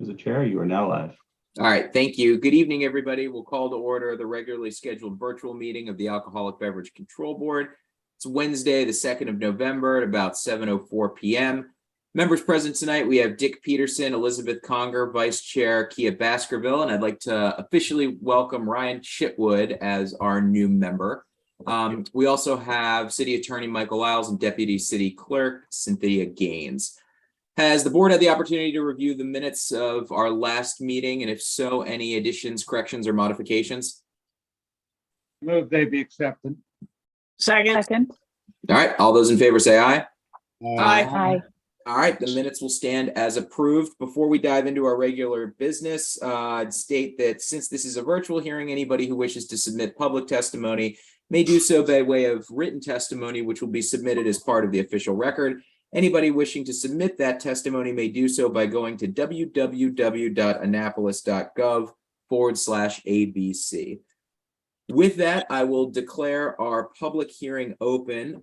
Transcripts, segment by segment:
Mr. Chair, you are now live. All right, thank you. Good evening, everybody. We'll call to order the regularly scheduled virtual meeting of the Alcoholic Beverage Control Board. It's Wednesday, the 2nd of November at about 7:04 p.m. Members present tonight, we have Dick Peterson, Elizabeth Conger, Vice Chair Kia Baskerville, and I'd like to officially welcome Ryan Chitwood as our new member. We also have City Attorney Michael Isles and Deputy City Clerk Cynthia Gaines. Has the board had the opportunity to review the minutes of our last meeting? And if so, any additions, corrections, or modifications? Move they be accepted. Second. All right, all those in favor say aye. Aye. All right, the minutes will stand as approved. Before we dive into our regular business, I'd state that since this is a virtual hearing, anybody who wishes to submit public testimony may do so by way of written testimony, which will be submitted as part of the official record. Anybody wishing to submit that testimony may do so by going to www.annapolis.gov/ABC. With that, I will declare our public hearing open.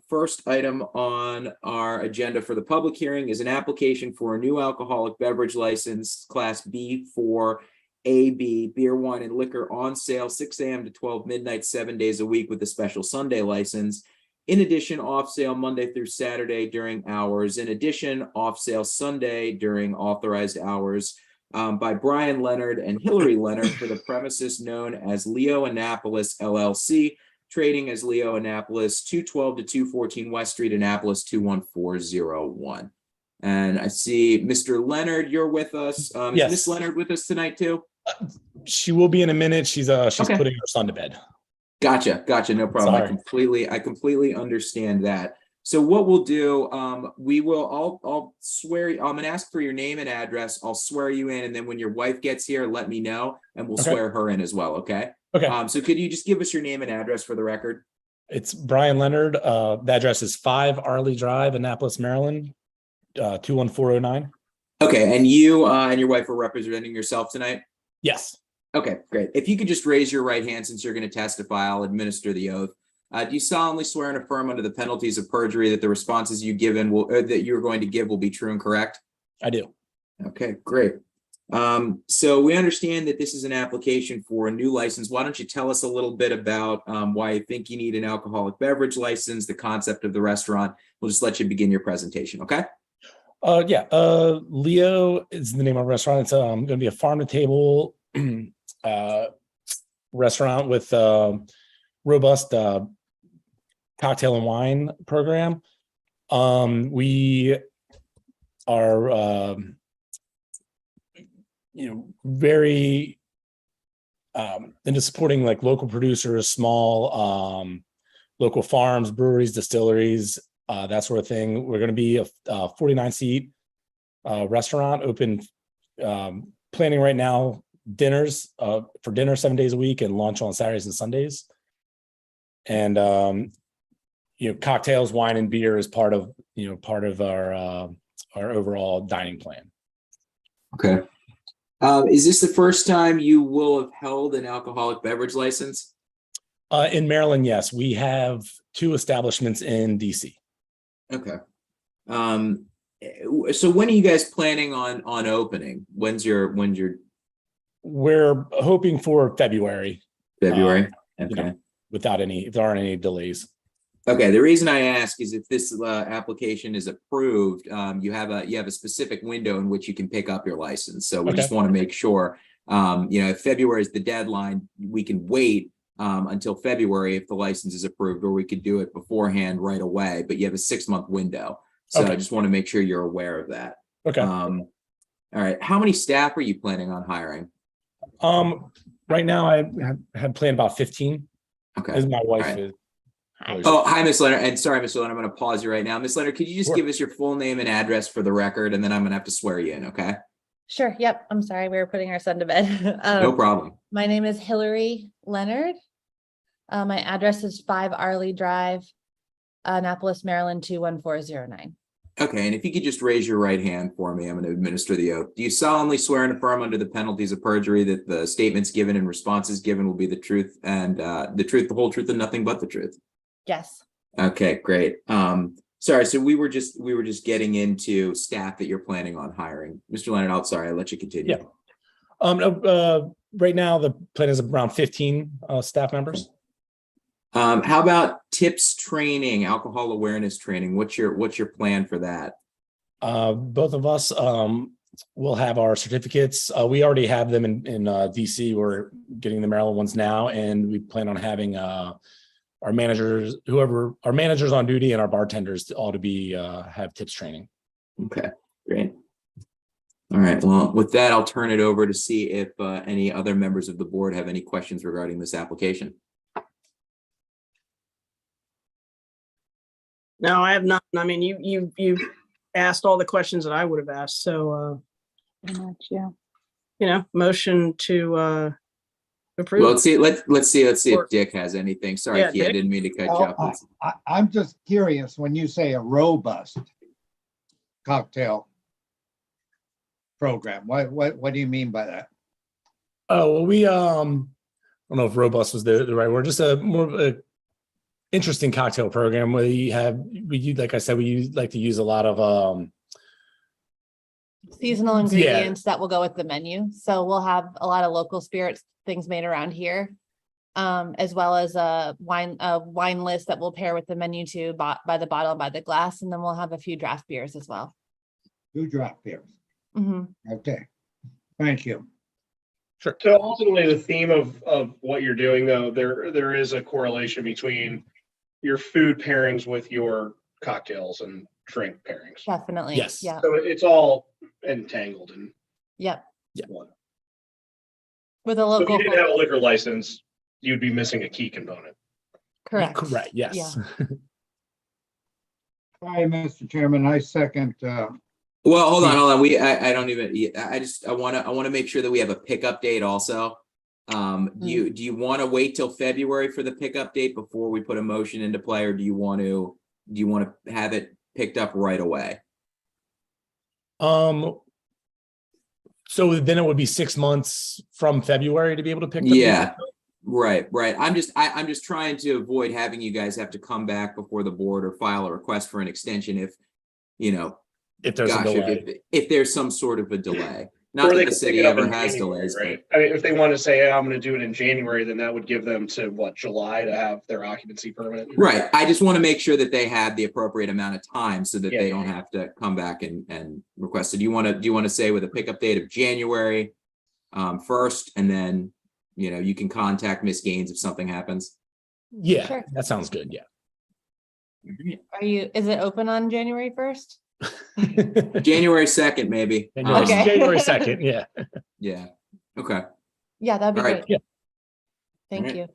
First item on our agenda for the public hearing is an application for a new alcoholic beverage license, Class B4AB, beer, wine, and liquor on sale 6 a.m. to 12 midnight, 7 days a week with a special Sunday license. In addition, off sale Monday through Saturday during hours. In addition, off sale Sunday during authorized hours by Brian Leonard and Hillary Leonard for the premises known as Leo Annapolis LLC, trading as Leo Annapolis, 212 to 214 West Street, Annapolis 21401. And I see Mr. Leonard, you're with us. Yes. Is Miss Leonard with us tonight too? She will be in a minute. She's Okay. putting her son to bed. Gotcha. No problem. Sorry. I completely understand that. So what we'll do, I'll swear, I'm going to ask for your name and address. I'll swear you in. And then when your wife gets here, let me know and we'll swear her in as well. Okay. Okay. So could you just give us your name and address for the record? It's Brian Leonard. The address is 5 Arley Drive, Annapolis, Maryland, 21409. Okay. And you and your wife are representing yourself tonight? Yes. Okay, great. If you could just raise your right hand since you're going to testify, I'll administer the oath. Do you solemnly swear and affirm under the penalties of perjury that the responses you given will, that you're going to give will be true and correct? I do. Okay, great. So we understand that this is an application for a new license. Why don't you tell us a little bit about why you think you need an alcoholic beverage license, the concept of the restaurant. We'll just let you begin your presentation, okay? Leo is the name of the restaurant. It's going to be a farm to table restaurant with robust cocktail and wine program. We are very into supporting like local producers, small local farms, breweries, distilleries, that sort of thing. We're going to be a 49-seat restaurant, open, planning right now dinners for dinner 7 days a week and lunch on Saturdays and Sundays. And cocktails, wine, and beer is part of our overall dining plan. Okay. Is this the first time you will have held an alcoholic beverage license? In Maryland, yes. We have 2 establishments in DC. Okay. So when are you guys planning on opening? When's your We're hoping for February. February? Okay. If there aren't any delays. Okay. The reason I ask is if this application is approved, you have a specific window in which you can pick up your license. So we just want to make sure, if February is the deadline, we can wait until February if the license is approved, or we could do it beforehand right away. But you have a 6-month window, so I just want to make sure you're aware of that. Okay. All right. How many staff are you planning on hiring? Right now I had planned about 15. Okay. As my wife Right. is. Oh, hi, Miss Leonard. And sorry, Miss Leonard, I'm going to pause you right now. Miss Leonard, could you just Sure. give us your full name and address for the record, and then I'm going to have to swear you in, okay? Sure. Yep. I'm sorry. We were putting our son to bed. No problem. My name is Hillary Leonard. My address is 5 Arley Drive, Annapolis, Maryland, 21409. Okay, and if you could just raise your right hand for me, I'm going to administer the oath. Do you solemnly swear and affirm under the penalties of perjury that the statements given and responses given will be the truth and the truth, the whole truth, and nothing but the truth? Yes. Okay, great. Sorry, so we were just getting into staff that you're planning on hiring. Mr. Leonard, I'll let you continue. Yeah. Right now, the plan is around 15 staff members. How about tips training, alcohol awareness training? What's your plan for that? Both of us will have our certificates. We already have them in DC. We're getting the Maryland ones now, and we plan on having our managers, our managers on duty, and our bartenders all to be have tips training. Okay, great. All right. Well, with that, I'll turn it over to see if any other members of the board have any questions regarding this application. No, I have not. I mean, you asked all the questions that I would have asked. So, Pretty much, yeah. Motion to approve. Well, let's see Or- if Dick has anything. Sorry, Yeah, Keith, I Dick? didn't mean to cut you Well, off. I'm just curious, when you say a robust cocktail program, what do you mean by that? Oh, well, we I don't know if robust was the right word. Just a more of a interesting cocktail program. Like I said, we like to use a lot of Seasonal ingredients that will go with the menu. So we'll have a lot of local spirits, things made around here. As well as a wine list that will pair with the menu too, by the bottle, by the glass, and then we'll have a few draft beers as well. 2 draft beers. Mhm. Okay, thank you. Sure. So ultimately, the theme of what you're doing, though, there is a correlation between your food pairings with your cocktails and drink pairings. Definitely. Yes. Yeah. So it's all entangled in Yep. one. With a So if local. you didn't have a liquor license, you'd be missing a key component. Correct. Correct. Yes. Yeah. Hi, Mr. Chairman, I second, Well, hold on. I don't even. I want to make sure that we have a pickup date also. Do you want to wait till February for the pickup date before we put a motion into play, or do you want to have it picked up right away? So then it would be 6 months from February to be able to pick. Yeah. Right. I'm just trying to avoid having you guys have to come back before the board or file a request for an extension if If there's a delay. if there's some sort of a delay. Not Or that they the could pick city it up ever in has January, delays, right? I mean, if they want to say, hey, I'm going to do it in January, then that would give them to what, July to have their occupancy permit. right. I just want to make sure that they have the appropriate amount of time so that Yeah. they don't have to come back and request. So do you want to say with a pickup date of January 1st, and then you can contact Miss Gaines if something happens? Yeah, Sure. that sounds good. Yeah. Is it open on January 1st? January 2nd, maybe. Okay. January 2nd. Yeah. Yeah. Okay. Yeah, that'd be All right. great. Yeah. Thank All right. you.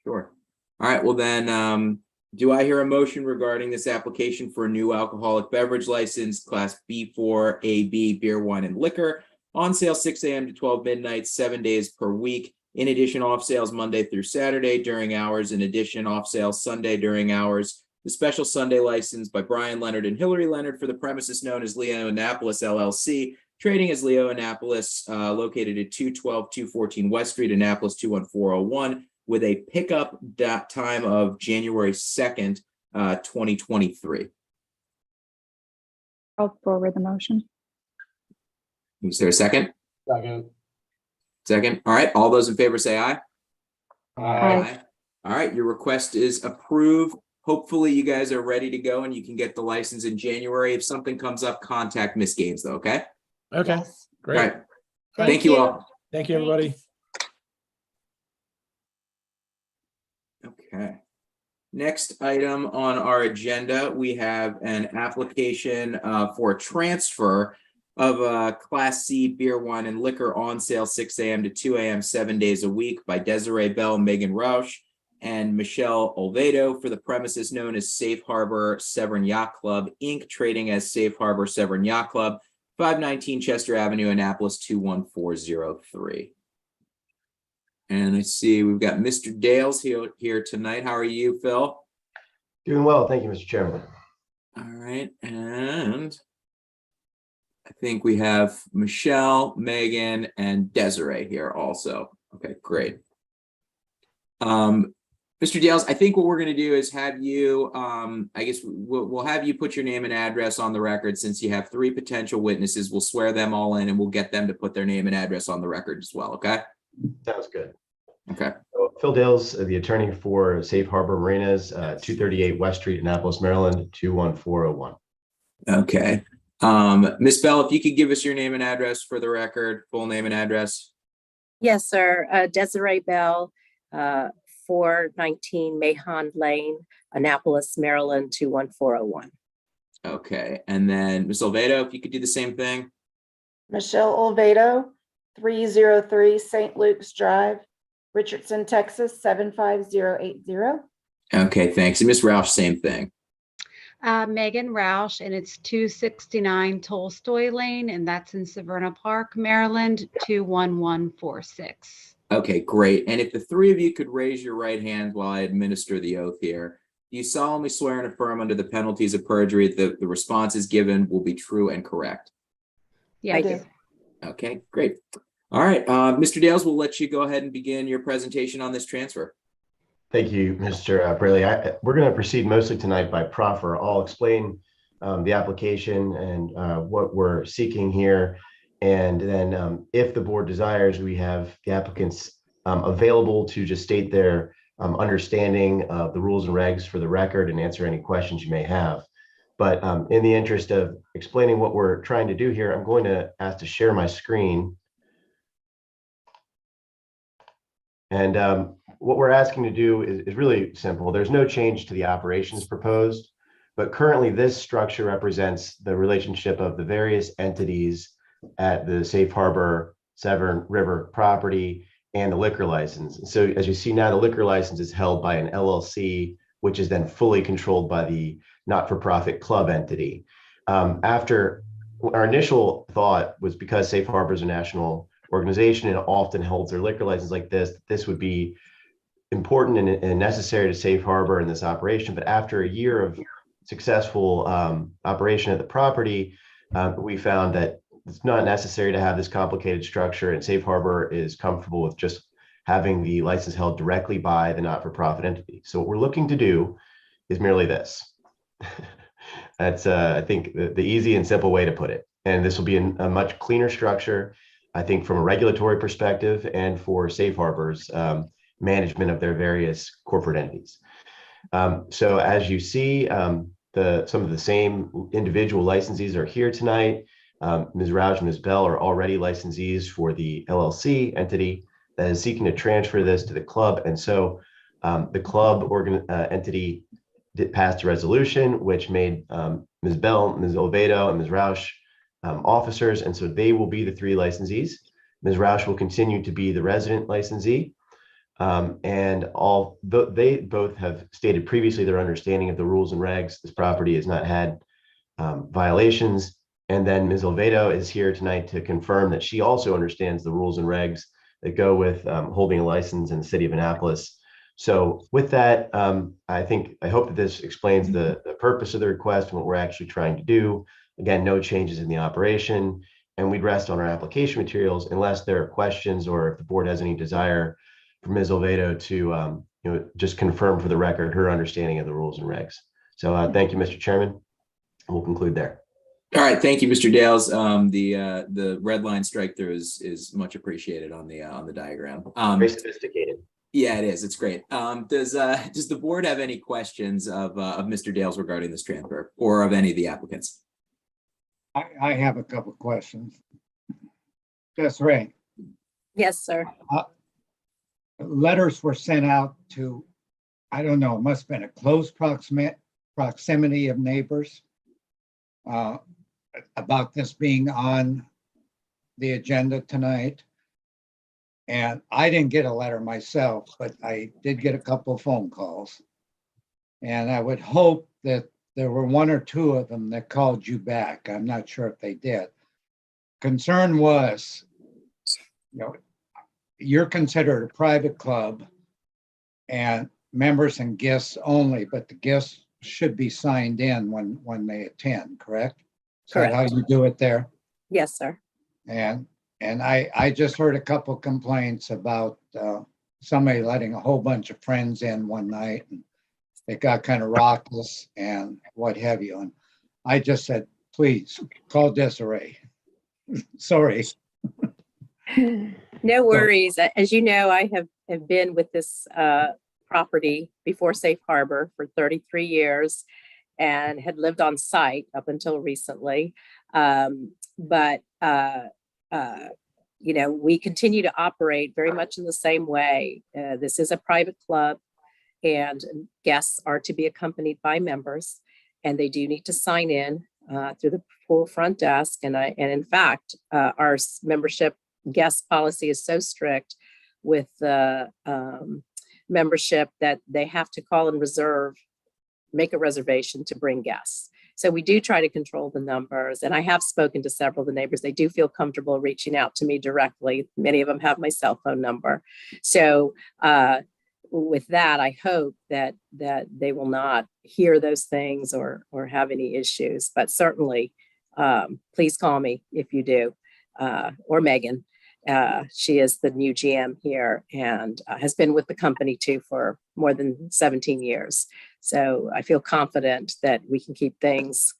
Sure. All right. Well, then, do I hear a motion regarding this application for a new alcoholic beverage license, Class B4 AB beer, wine, and liquor, on sale 6 a.m. to 12 midnight, 7 days per week. In addition, off sales Monday through Saturday during hours. In addition, off sales Sunday during hours. The special Sunday license by Brian Leonard and Hillary Leonard for the premises known as Leo Annapolis LLC, trading as Leo Annapolis, located at 214 West Street, Annapolis 21401, with a pickup time of January 2nd, 2023. I'll forward the motion. Is there a second? Second. Second. All right. All those in favor say aye. Aye. All right. Your request is approved. Hopefully you guys are ready to go and you can get the license in January. If something comes up, contact Miss Gaines though. Okay. Okay. Yes. Great. All right. Thank you all. Thank you, everybody. Okay. Next item on our agenda, we have an application for a transfer of Class C beer, wine, and liquor on sale 6 a.m. to 2 a.m. 7 days a week by Desiree Bell, Megan Roush, and Michelle Olvedo for the premises known as Safe Harbor Severn Yacht Club, Inc., trading as Safe Harbor Severn Yacht Club, 519 Chester Avenue, Annapolis 21403. And I see we've got Mr. Dales here tonight. How are you, Phil? Doing well, thank you, Mr. Chairman. All right, and I think we have Michelle, Megan, and Desiree here also. Okay, great. Mr. Dales, I think what we're going to do is have you, I guess we'll have you put your name and address on the record since you have 3 potential witnesses. We'll swear them all in and we'll get them to put their name and address on the record as well. Okay. Sounds good. Okay. So, Phil Dales, the attorney for Safe Harbor Marinas, 238 West Street, Annapolis, Maryland, 21401. Okay. Ms. Bell, if you could give us your name and address for the record, full name and address. Yes, sir. Desiree Bell, 419 Mahon Lane, Annapolis, Maryland, 21401. Okay. And then Ms. Olvedo, if you could do the same thing. Michelle Olvedo, 303 St. Luke's Drive, Richardson, Texas, 75080. Okay, thanks. And Ms. Roush, same thing. Megan Roush, and it's 269 Tolstoy Lane, and that's in Severna Park, Maryland, 21146. Okay, great. And if the 3 of you could raise your right hand while I administer the oath here, do you solemnly swear and affirm under the penalties of perjury that the responses given will be true and correct? Yes. I do. Okay, great. All right, Mr. Dales, we'll let you go ahead and begin your presentation on this transfer. Thank you, Mr. Braley. We're going to proceed mostly tonight by proffer. I'll explain the application and what we're seeking here. And then if the board desires, we have the applicants available to just state their understanding of the rules and regs for the record and answer any questions you may have. But in the interest of explaining what we're trying to do here, I'm going to ask to share my screen. And what we're asking to do is really simple. There's no change to the operations proposed, but currently this structure represents the relationship of the various entities at the Safe Harbor Severn River property and the liquor license. So as you see now, the liquor license is held by an LLC, which is then fully controlled by the not-for-profit club entity. After our initial thought was because Safe Harbor is a national organization and often holds their liquor license like this would be important and necessary to Safe Harbor in this operation. But after a year of successful operation at the property, we found that it's not necessary to have this complicated structure, and Safe Harbor is comfortable with just having the license held directly by the not-for-profit entity. So what we're looking to do is merely this. That's, I think, the easy and simple way to put it. And this will be a much cleaner structure, I think, from a regulatory perspective and for Safe Harbor's management of their various corporate entities. So as you see, some of the same individual licensees are here tonight. Ms. Roush and Ms. Bell are already licensees for the LLC entity that is seeking to transfer this to the club. And so the club entity passed a resolution which made Ms. Bell, Ms. Olvedo, and Ms. Roush officers. And so they will be the 3 licensees. Ms. Roush will continue to be the resident licensee. And they both have stated previously their understanding of the rules and regs. This property has not had violations. And then Ms. Olvedo is here tonight to confirm that she also understands the rules and regs that go with holding a license in the city of Annapolis. So with that, I hope that this explains the purpose of the request and what we're actually trying to do. Again, no changes in the operation, and we'd rest on our application materials unless there are questions or if the board has any desire for Ms. Olvedo to just confirm for the record her understanding of the rules and regs. So thank you, Mr. Chairman. We'll conclude there. All right, thank you, Mr. Dales. The red line strike through is much appreciated on the diagram. Very sophisticated. Yeah, it is. It's great. Does the board have any questions of Mr. Dales regarding this transfer or of any of the applicants? I have a couple of questions. Desiree, Yes, sir. letters were sent out to, I don't know, it must have been a close proximity of neighbors about this being on the agenda tonight. And I didn't get a letter myself, but I did get a couple of phone calls. And I would hope that there were 1 or 2 of them that called you back. I'm not sure if they did. Concern was, you're considered a private club and members and guests only, but the guests should be signed in when they attend, correct? Is that how you do it there? Yes, sir. And I just heard a couple complaints about somebody letting a whole bunch of friends in one night, and it got kind of raucous and what have you. And I just said, please call Desiree. Sorry. No worries. As you know, I have been with this property before Safe Harbor for 33 years and had lived on site up until recently. You know, we continue to operate very much in the same way. This is a private club, and guests are to be accompanied by members, and they do need to sign in through the pool front desk. And in fact, our membership guest policy is so strict with the membership that they have to call and make a reservation to bring guests. So we do try to control the numbers, and I have spoken to several of the neighbors. They do feel comfortable reaching out to me directly. Many of them have my cell phone number. So with that, I hope that they will not hear those things or have any issues. But certainly, please call me if you do, or Megan. She is the new GM here and has been with the company too for more than 17 years. So I feel confident that we can keep things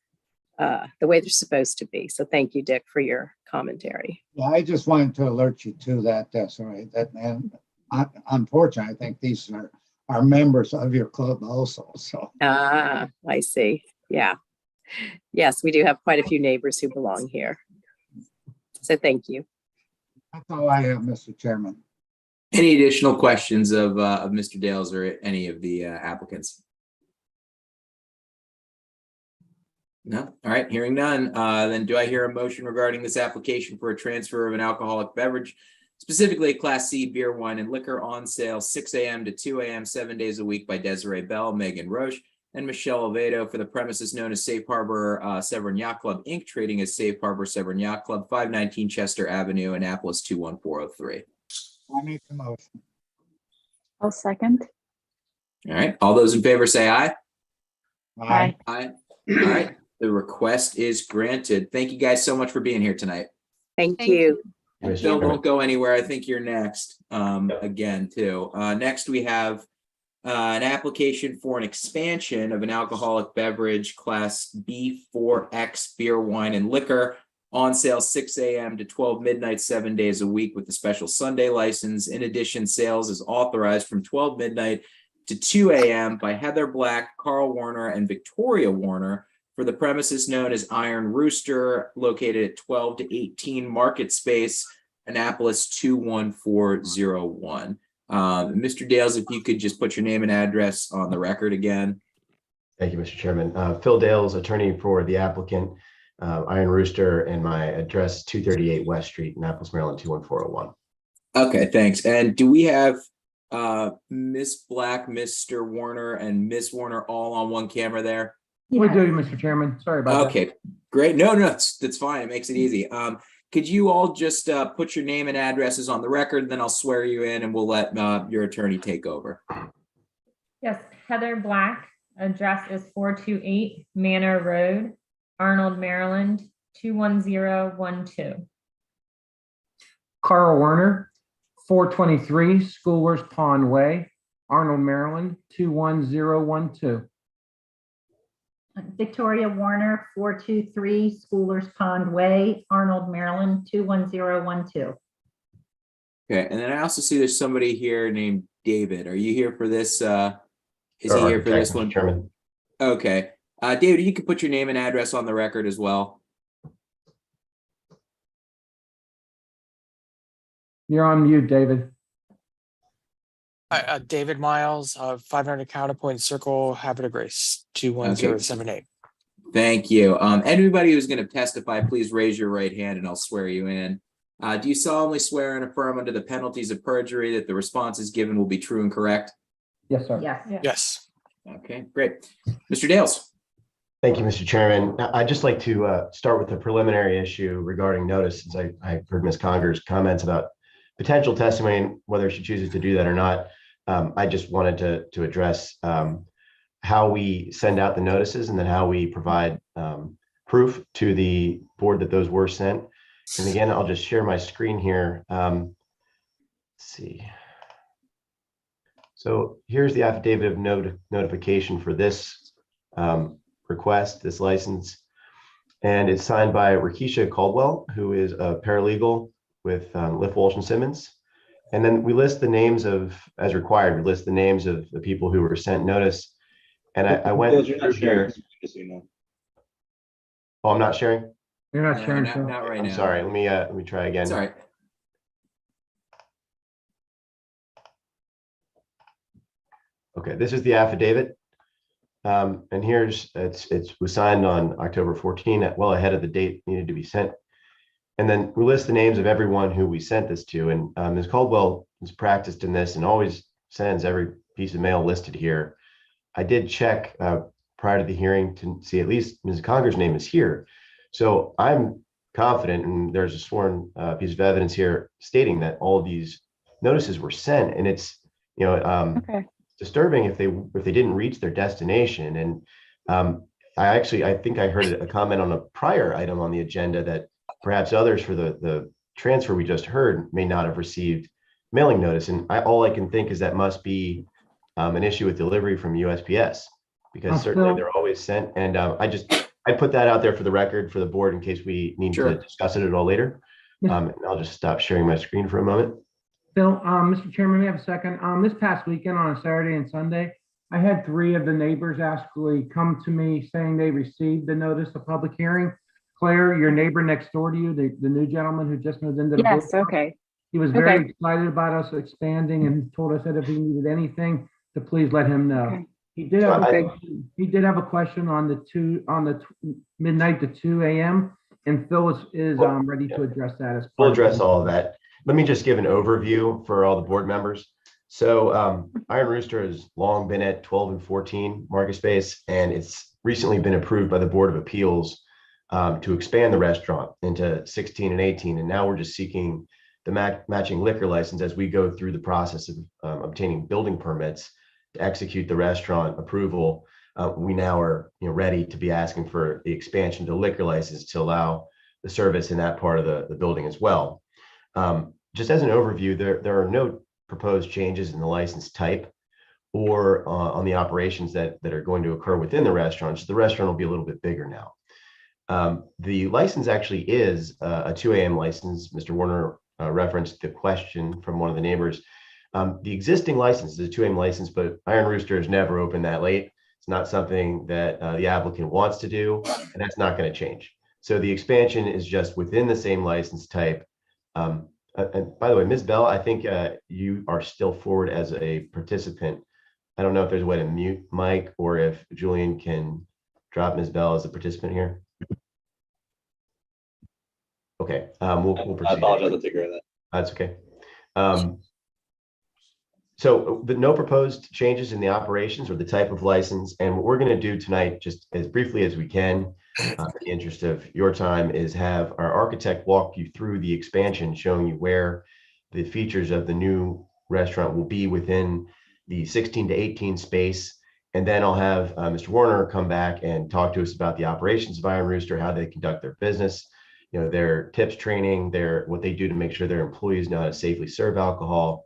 the way they're supposed to be. So thank you, Dick, for your commentary. Yeah, I just wanted to alert you to that, Desiree. Unfortunately, I think these are members of your club also. So. I see. Yeah. Yes, we do have quite a few neighbors who belong here. So thank you. That's all I have, Mr. Chairman. Any additional questions of Mr. Dales or any of the applicants? No? All right, hearing none. Then do I hear a motion regarding this application for a transfer of an alcoholic beverage, specifically a Class C beer, wine, and liquor on sale 6 a.m. to 2 a.m. 7 days a week by Desiree Bell, Megan Roche, and Michelle Oviedo for the premises known as Safe Harbor Severn Yacht Club, Inc., trading as Safe Harbor Severn Yacht Club, 519 Chester Avenue, Annapolis 21403. I make the motion. I'll second. All right, all those in favor say aye. Aye. Aye. All right, the request is granted. Thank you guys so much for being here tonight. Thank Thank you. Phil, don't go anywhere. I think you're next again too. Next we have an application for an expansion of an alcoholic beverage Class B4X beer, wine, and liquor on sale 6 a.m. to 12 midnight, 7 days a week with a special Sunday license. In addition, sales is authorized from 12 midnight to 2 a.m. by Heather Black, Carl Warner, and Victoria Warner for the premises known as Iron Rooster, located at 12 to 18 Market Space, Annapolis 21401. Mr. Dales, if you could just put your name and address on the record again. Thank you, Mr. Chairman. Phil Dales, attorney for the applicant, Iron Rooster, and my address 238 West Street, Annapolis, Maryland 21401. Okay, thanks. And do we have Miss Black, Mr. Warner, and Miss Warner all on one camera there? We do, Mr. Chairman. Sorry about that. Okay, great. No, that's fine. It makes it easy. Could you all just put your name and addresses on the record, then I'll swear you in and we'll let your attorney take over. Yes, Heather Black, address is 428 Manor Road, Arnold, Maryland, 21012. Carl Werner, 423 Schoolers Pond Way, Arnold, Maryland, 21012. Victoria Warner, 423 Schoolers Pond Way, Arnold, Maryland, 21012. Okay, and then I also see there's somebody here named David. Are you here for this? Is he here for this one? Chairman. Okay. David, you can put your name and address on the record as well. You're on mute, David. David Miles, 500 Counterpoint Circle, Habit of Grace, 21078. Thank you. Anybody who's going to testify, please raise your right hand and I'll swear you in. Do you solemnly swear and affirm under the penalties of perjury that the responses given will be true and correct? Yes, sir. Yes. Yes. Okay, great. Mr. Dales. Thank you, Mr. Chairman. I'd just like to start with a preliminary issue regarding notice, since I heard Ms. Conger's comments about potential testimony and whether she chooses to do that or not. I just wanted to address how we send out the notices and then how we provide proof to the board that those were sent. And again, I'll just share my screen here. Let's see. So here's the affidavit of notification for this request, this license. And it's signed by Rakisha Caldwell, who is a paralegal with Liff Walsh and Simmons. And then we list the names of, as required, we list the names of the people who were sent notice. And I went through here. Oh, I'm not sharing? You're not No, sharing. not, Phil. not right I'm now. sorry. Let me try again. It's all right. Okay, this is the affidavit. And here's, it was signed on October 14, well ahead of the date needed to be sent. And then we list the names of everyone who we sent this to. And Ms. Caldwell is practiced in this and always sends every piece of mail listed here. I did check prior to the hearing to see at least Ms. Conger's name is here. So I'm confident, and there's a sworn piece of evidence here stating that all of these notices were sent. And it's, Okay. disturbing if they didn't reach their destination. And I think I heard a comment on a prior item on the agenda that perhaps others for the transfer we just heard may not have received mailing notice. And all I can think is that must be an issue with delivery from USPS, because certainly they're always sent. And I put that out there for the record for the board in case we need to discuss it at all later. And I'll just stop sharing my screen for a moment. Bill, Mr. Chairman, may I have a second? This past weekend on a Saturday and Sunday, I had 3 of the neighbors actually come to me saying they received the notice of public hearing. Claire, your neighbor next door to you, the new gentleman who just moved into the Yes, building, okay. he was very excited about us expanding and told us that if he needed anything, to please let him know. Okay. He did have a question on the midnight to 2 a.m. and Phil is ready to address that as We'll part address all of that. Let me just give an overview for all the board members. So Iron Rooster has long been at 12 and 14 market space, and it's recently been approved by the Board of Appeals to expand the restaurant into 16 and 18. And now we're just seeking the matching liquor license as we go through the process of obtaining building permits to execute the restaurant approval. We now are ready to be asking for the expansion to liquor license to allow the service in that part of the building as well. Just as an overview, there are no proposed changes in the license type or on the operations that are going to occur within the restaurant. So the restaurant will be a little bit bigger now. The license actually is a 2 a.m. license. Mr. Warner referenced the question from one of the neighbors. The existing license is a 2 a.m. license, but Iron Rooster has never opened that late. It's not something that the applicant wants to do, and that's not going to change. So the expansion is just within the same license type. And by the way, Ms. Bell, I think you are still forward as a participant. I don't know if there's a way to mute Mike or if Julian can drop Ms. Bell as a participant here. Okay, we'll proceed. I apologize, I'll take care of that. That's okay. So no proposed changes in the operations or the type of license. And what we're going to do tonight, just as briefly as we can, in the interest of your time, is have our architect walk you through the expansion, showing you where the features of the new restaurant will be within the 16 to 18 space. And then I'll have Mr. Warner come back and talk to us about the operations of Iron Rooster, how they conduct their business, their tips training, what they do to make sure their employees know how to safely serve alcohol.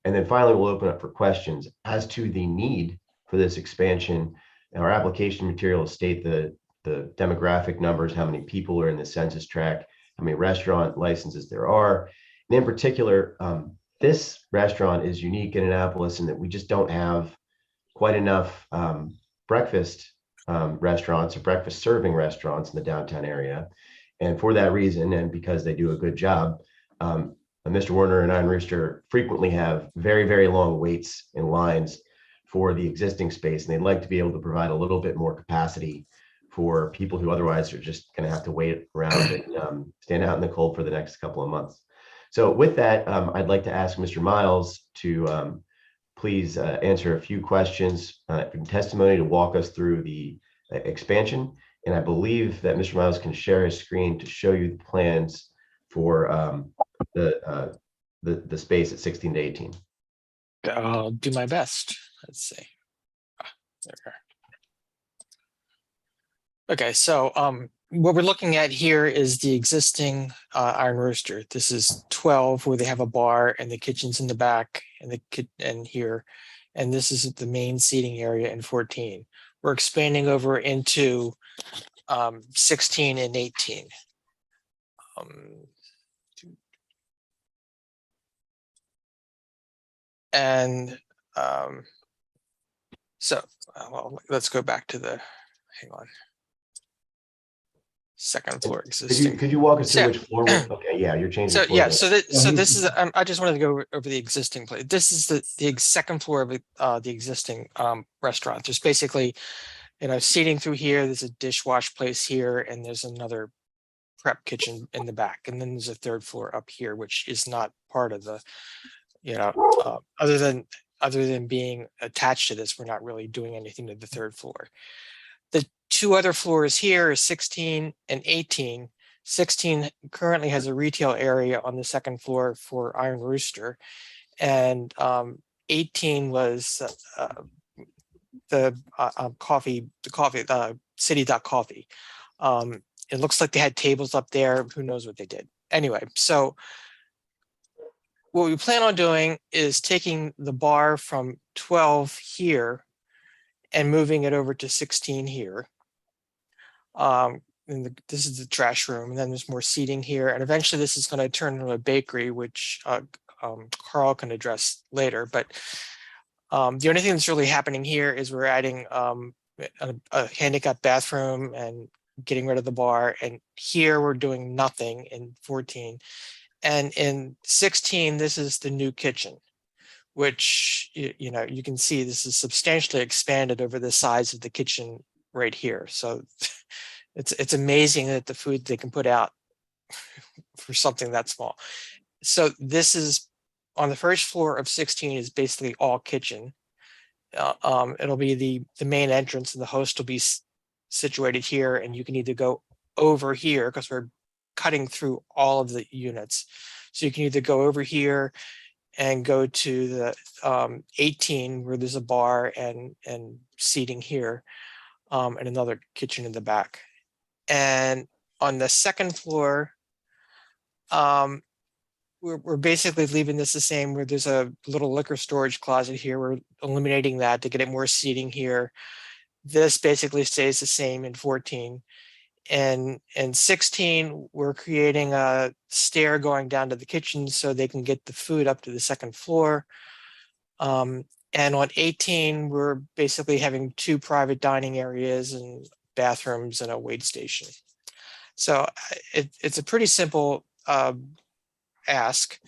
And then finally, we'll open up for questions as to the need for this expansion. Our application materials state the demographic numbers, how many people are in the census tract, how many restaurant licenses there are. And in particular, this restaurant is unique in Annapolis in that we just don't have quite enough breakfast restaurants or breakfast serving restaurants in the downtown area. And for that reason, and because they do a good job, Mr. Warner and Iron Rooster frequently have very, very long waits and lines for the existing space. And they'd like to be able to provide a little bit more capacity for people who otherwise are just going to have to wait around and stand out in the cold for the next couple of months. So with that, I'd like to ask Mr. Miles to please answer a few questions in testimony to walk us through the expansion. And I believe that Mr. Miles can share his screen to show you the plans for the space at 16 to 18. I'll do my best. Let's see. There we are. Okay, so what we're looking at here is the existing Iron Rooster. This is 12, where they have a bar and the kitchen's in the back and here. And this is the main seating area in 14. We're expanding over into 16 and 18. And well, let's go back to the, hang on. Second floor existing. Could you walk us through So- which floor? Okay, yeah, you're changing. So floor yeah, there. so this is, I just wanted to go over the existing place. This is the second floor of the existing restaurant. There's basically, seating through here. There's a dishwash place here, and there's another prep kitchen in the back, and then there's a third floor up here, which is not part of the, other than being attached to this, we're not really doing anything to the third floor. The two other floors here is 16 and 18. 16 currently has a retail area on the second floor for Iron Rooster, and 18 was the City.Coffee. It looks like they had tables up there. Who knows what they did? Anyway, so what we plan on doing is taking the bar from 12 here and moving it over to 16 here. This is the trash room, and then there's more seating here, and eventually this is going to turn into a bakery, which Carl can address later. But the only thing that's really happening here is we're adding a handicap bathroom and getting rid of the bar, and here we're doing nothing in 14. And in 16, this is the new kitchen, which you can see this is substantially expanded over the size of the kitchen right here. So it's amazing that the food they can put out for something that small. So this is on the first floor of 16 is basically all kitchen. It'll be the main entrance, and the host will be situated here, and you can either go over here because we're cutting through all of the units. So you can either go over here and go to the 18 where there's a bar and seating here, and another kitchen in the back. And on the second floor, we're basically leaving this the same, where there's a little liquor storage closet here. We're eliminating that to get it more seating here. This basically stays the same in 14. And in 16, we're creating a stair going down to the kitchen so they can get the food up to the second floor. And on 18, we're basically having 2 private dining areas and bathrooms and a wait station. So it's a pretty simple ask.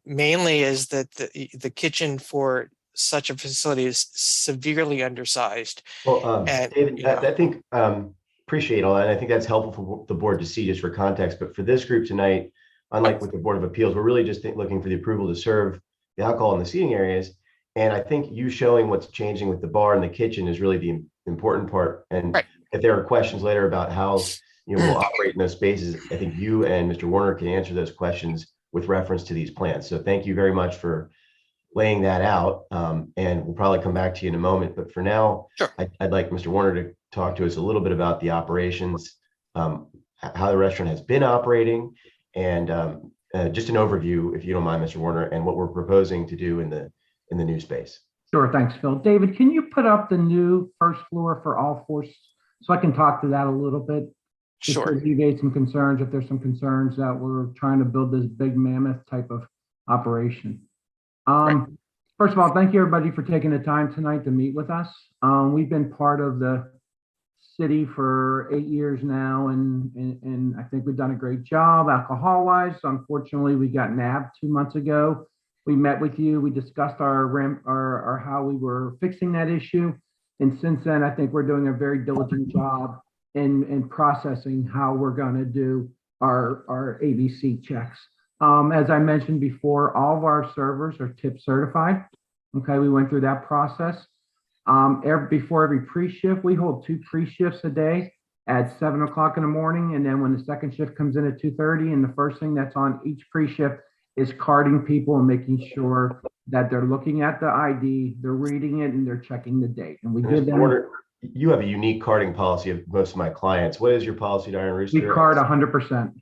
Mainly is that the kitchen for such a facility is severely undersized. Well, and David, I think appreciate all that. And I think that's helpful for the board to see just for context. But for this group tonight, unlike with the Board of Appeals, we're really just looking for the approval to serve the alcohol in the seating areas. And I think you showing what's changing with the bar and the kitchen is really the important part. And if there are questions later about how we'll operate in those spaces, I think you and Mr. Warner can answer those questions with reference to these plans. So thank you very much for laying that out, and we'll probably come back to you in a moment. But for now, I'd like Mr. Warner to talk to us a little bit about the operations, how the restaurant has been operating, and just an overview, if you don't mind, Mr. Warner, and what we're proposing to do in the new space. Sure, thanks, Phil. David, can you put up the new first floor for all 4 so I can talk to that a little bit? Just Sure. to alleviate some concerns, if there's some concerns that we're trying to build this big mammoth type of operation. First of all, thank you everybody for taking the time tonight to meet with us. We've been part of the city for 8 years now, and I think we've done a great job alcohol-wise. Unfortunately, we got nabbed 2 months ago. We met with you. We discussed our how we were fixing that issue, and since then, I think we're doing a very diligent job in processing how we're going to do our ABC checks. As I mentioned before, all of our servers are tip certified. Okay, we went through that process. Before every pre-shift, we hold 2 pre-shifts a day at 7 o'clock in the morning. And then when the second shift comes in at 2:30, and the first thing that's on each pre-shift is carding people and making sure that they're looking at the ID, they're reading it, and they're checking the date. And we give them. Warner, you have a unique carding policy of most of my clients. What is your policy to Iron Rooster? We card 100%.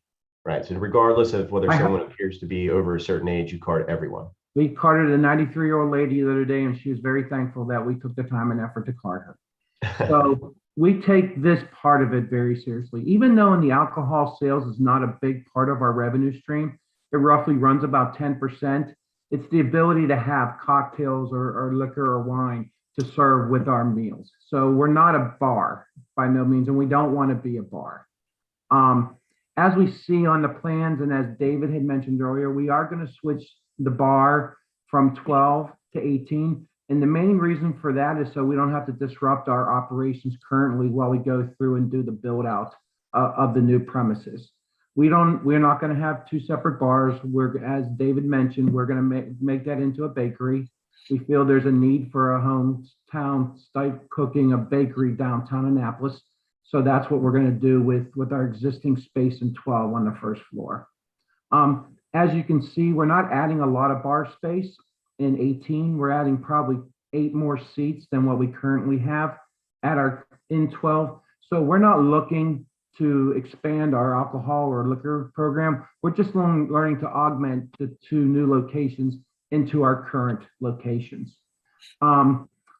Right. So regardless of whether someone appears to be over a certain age, you card everyone. We carded a 93-year-old lady the other day, and she was very thankful that we took the time and effort to card her. So we take this part of it very seriously. Even though in the alcohol sales is not a big part of our revenue stream, it roughly runs about 10%. It's the ability to have cocktails or liquor or wine to serve with our meals. So we're not a bar by no means, and we don't want to be a bar. As we see on the plans, and as David had mentioned earlier, we are going to switch the bar from 12 to 18. And the main reason for that is so we don't have to disrupt our operations currently while we go through and do the build out of the new premises. We're not going to have two separate bars. As David mentioned, we're going to make that into a bakery. We feel there's a need for a hometown type cooking, a bakery downtown Annapolis. So that's what we're going to do with our existing space in 12 on the first floor. As you can see, we're not adding a lot of bar space in 18. We're adding probably 8 more seats than what we currently have in 12. So we're not looking to expand our alcohol or liquor program. We're just learning to augment the 2 new locations into our current locations.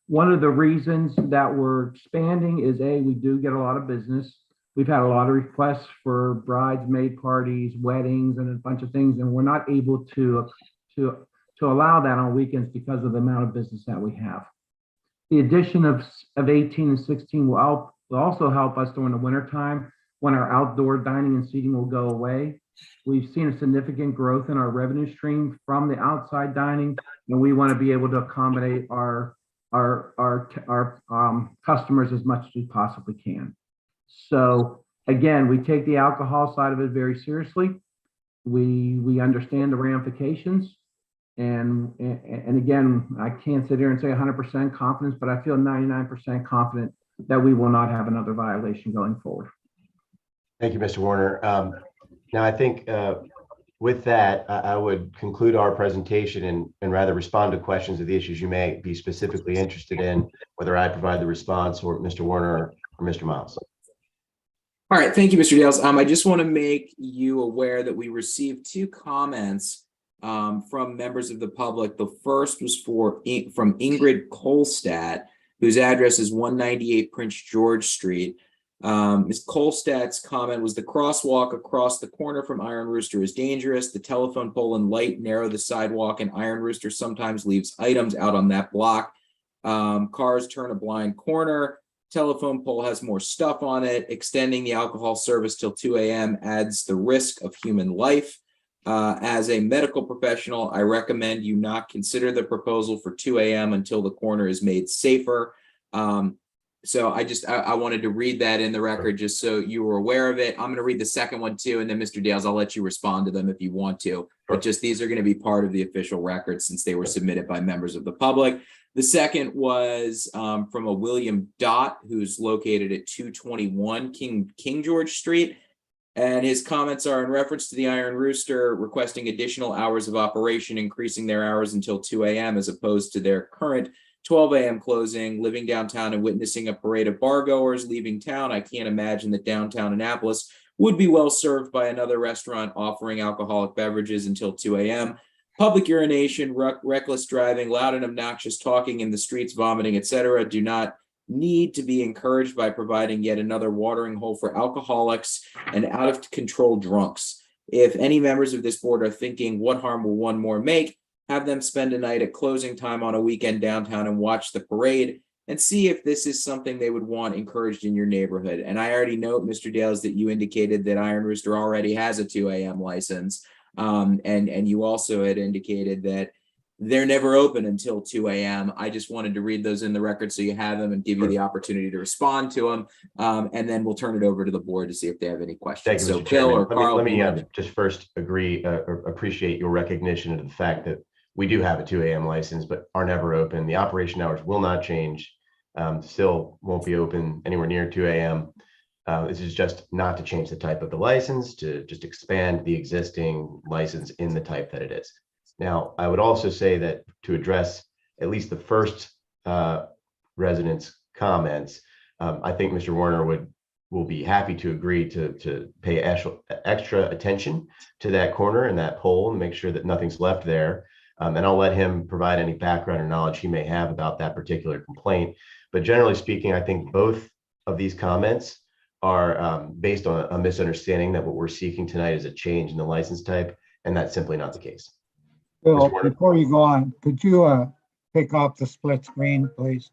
One of the reasons that we're expanding is we do get a lot of business. We've had a lot of requests for bridesmaid parties, weddings, and a bunch of things, and we're not able to allow that on weekends because of the amount of business that we have. The addition of 18 and 16 will also help us during the wintertime when our outdoor dining and seating will go away. We've seen a significant growth in our revenue stream from the outside dining, and we want to be able to accommodate our customers as much as we possibly can. So again, we take the alcohol side of it very seriously. We understand the ramifications, and again, I can't sit here and say 100% confidence, but I feel 99% confident that we will not have another violation going forward. Thank you, Mr. Warner. Now, I think with that, I would conclude our presentation and rather respond to questions of the issues you may be specifically interested in, whether I provide the response or Mr. Warner or Mr. Miles. All right, thank you, Mr. Dales. I just want to make you aware that we received 2 comments from members of the public. The first was from Ingrid Kolstadt, whose address is 198 Prince George Street. Ms. Kolstadt's comment was the crosswalk across the corner from Iron Rooster is dangerous. The telephone pole and light narrow the sidewalk, and Iron Rooster sometimes leaves items out on that block. Cars turn a blind corner. Telephone pole has more stuff on it. Extending the alcohol service till 2 a.m. adds the risk of human life. As a medical professional, I recommend you not consider the proposal for 2 a.m. until the corner is made safer. So I wanted to read that in the record just so you were aware of it. I'm going to read the second one too, and then Mr. Dales, I'll let you respond to them if you want to. But just these are going to be part of the official record since they were submitted by members of the public. The second was from a William Dott, who's located at 221 King George Street. And his comments are in reference to the Iron Rooster requesting additional hours of operation, increasing their hours until 2 a.m. as opposed to their current 12 a.m. closing. Living downtown and witnessing a parade of bargoers leaving town, I can't imagine that downtown Annapolis would be well served by another restaurant offering alcoholic beverages until 2 a.m. Public urination, reckless driving, loud and obnoxious talking in the streets, vomiting, etc. do not need to be encouraged by providing yet another watering hole for alcoholics and out of control drunks. If any members of this board are thinking, what harm will one more make? Have them spend a night at closing time on a weekend downtown and watch the parade and see if this is something they would want encouraged in your neighborhood. And I already note, Mr. Dales, that you indicated that Iron Rooster already has a 2 a.m. license. And you also had indicated that they're never open until 2 a.m. I just wanted to read those in the record so you have them and give you the opportunity to respond to them. And then we'll turn it over to the board to see if they have any questions. Thank you, Mr. So Bill Chairman. or Carl. Let me just first appreciate your recognition of the fact that we do have a 2 a.m. license, but are never open. The operation hours will not change. Still won't be open anywhere near 2 a.m. This is just not to change the type of the license, to just expand the existing license in the type that it is. Now, I would also say that to address at least the first resident's comments, I think Mr. Warner will be happy to agree to pay extra attention to that corner and that pole and make sure that nothing's left there. And I'll let him provide any background or knowledge he may have about that particular complaint. But generally speaking, I think both of these comments are based on a misunderstanding that what we're seeking tonight is a change in the license type, and that's simply not the case. Bill, Mr. Warner? before you go on, could you pick off the split screen, please?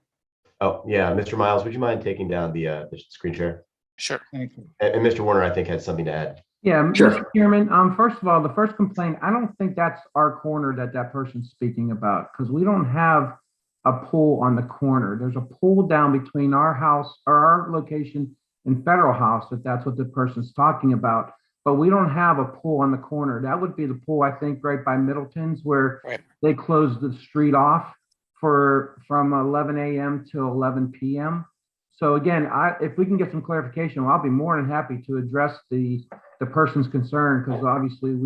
Oh, yeah, Mr. Miles, would you mind taking down the screen share? Sure. Thank you. And Mr. Warner, I think, had something to add. Yeah, Sure. Mr. Chairman, first of all, the first complaint, I don't think that's our corner that person's speaking about, because we don't have a pool on the corner. There's a pool down between our house or our location and Federal House, if that's what the person's talking about. But we don't have a pool on the corner. That would be the pool, I think, right by Middleton's, where Right. they closed the street off from 11 a.m. to 11 p.m. So again, if we can get some clarification, I'll be more than happy to address the person's concern, because obviously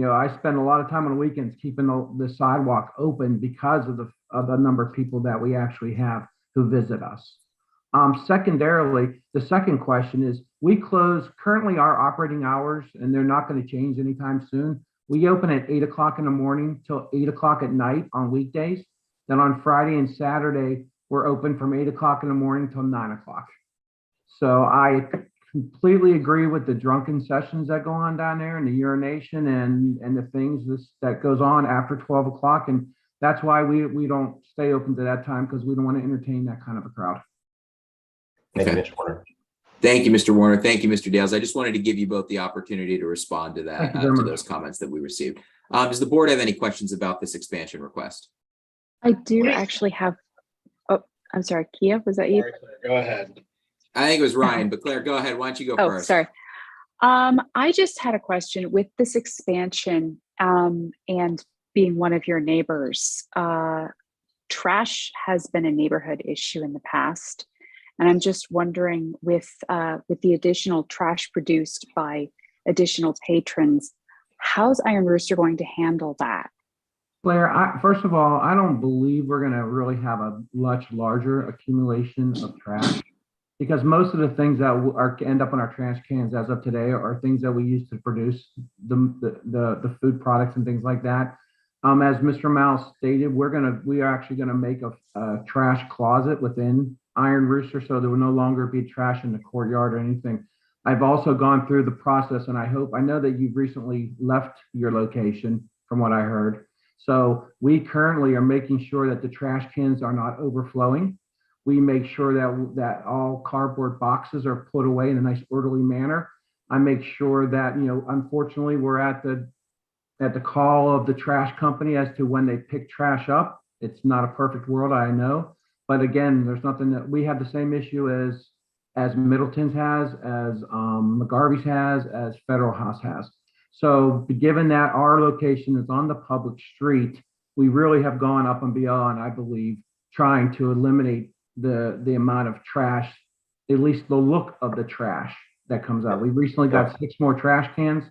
I spend a lot of time on the weekends keeping the sidewalk open because of the number of people that we actually have who visit us. Secondarily, the second question is, we close currently our operating hours, and they're not going to change anytime soon. We open at 8 o'clock in the morning till 8 o'clock at night on weekdays. Then on Friday and Saturday, we're open from 8 o'clock in the morning till 9 o'clock. So I completely agree with the drunken sessions that go on down there and the urination and the things that goes on after 12 o'clock. And that's why we don't stay open to that time, because we don't want to entertain that kind of a crowd. Thank you, Okay. Mr. Warner. Thank you, Mr. Warner. Thank you, Mr. Dales. I just wanted to give you both the opportunity to respond to that, Thank you very to much. those comments that we received. Does the board have any questions about this expansion request? I do actually have, oh, I'm sorry, Kia, was that you? Sorry, Claire, go ahead. I think it was Ryan, but Claire, go ahead. Why don't you go Oh, first? sorry. I just had a question with this expansion, and being one of your neighbors. Trash has been a neighborhood issue in the past. And I'm just wondering, with the additional trash produced by additional patrons, how's Iron Rooster going to handle that? Claire, first of all, I don't believe we're going to really have a much larger accumulation of trash, because most of the things that end up in our trash cans as of today are things that we use to produce the food products and things like that. As Mr. Mouse stated, we are actually going to make a trash closet within Iron Rooster, so there will no longer be trash in the courtyard or anything. I've also gone through the process, and I know that you've recently left your location, from what I heard. So we currently are making sure that the trash cans are not overflowing. We make sure that all cardboard boxes are put away in a nice orderly manner. I make sure that, unfortunately, we're at the call of the trash company as to when they pick trash up. It's not a perfect world, I know. But again, there's nothing that we have the same issue as Middleton's has, as McGarvey's has, as Federal House has. So given that our location is on the public street, we really have gone up and beyond, I believe, trying to eliminate the amount of trash, at least the look of the trash that comes out. We recently got 6 more trash cans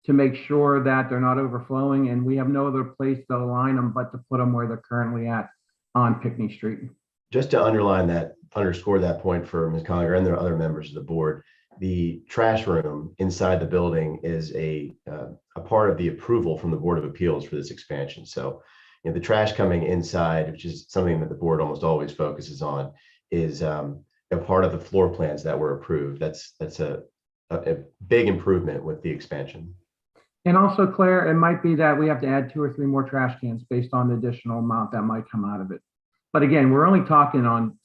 to make sure that they're not overflowing, and we have no other place to align them but to put them where they're currently at on Pinckney Street. Just to underscore that point for Ms. Conger and the other members of the board, the trash room inside the building is a part of the approval from the Board of Appeals for this expansion. So, the trash coming inside, which is something that the board almost always focuses on, is a part of the floor plans that were approved. That's a big improvement with the expansion. And also, Claire, it might be that we have to add 2 or 3 more trash cans based on the additional amount that might come out of it. But again, we're only talking on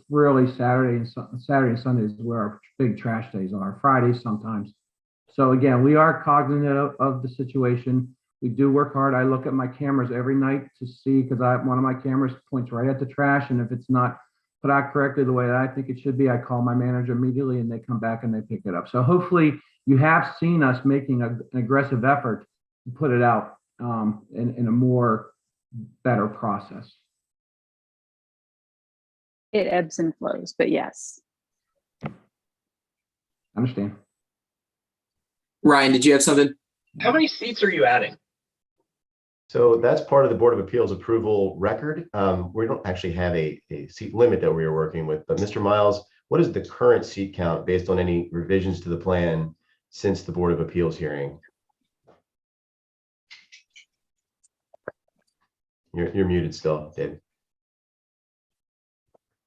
really Saturday and Sundays where our big trash days are, Fridays sometimes. So again, we are cognizant of the situation. We do work hard. I look at my cameras every night to see, because one of my cameras points right at the trash, and if it's not put out correctly the way that I think it should be, I call my manager immediately and they come back and they pick it up. So hopefully you have seen us making an aggressive effort to put it out in a more better process. It ebbs and flows, but yes. Understand. Ryan, did you have something? How many seats are you adding? So that's part of the Board of Appeals approval record. We don't actually have a seat limit that we are working with, but Mr. Miles, what is the current seat count based on any revisions to the plan since the Board of Appeals hearing? You're muted still, David.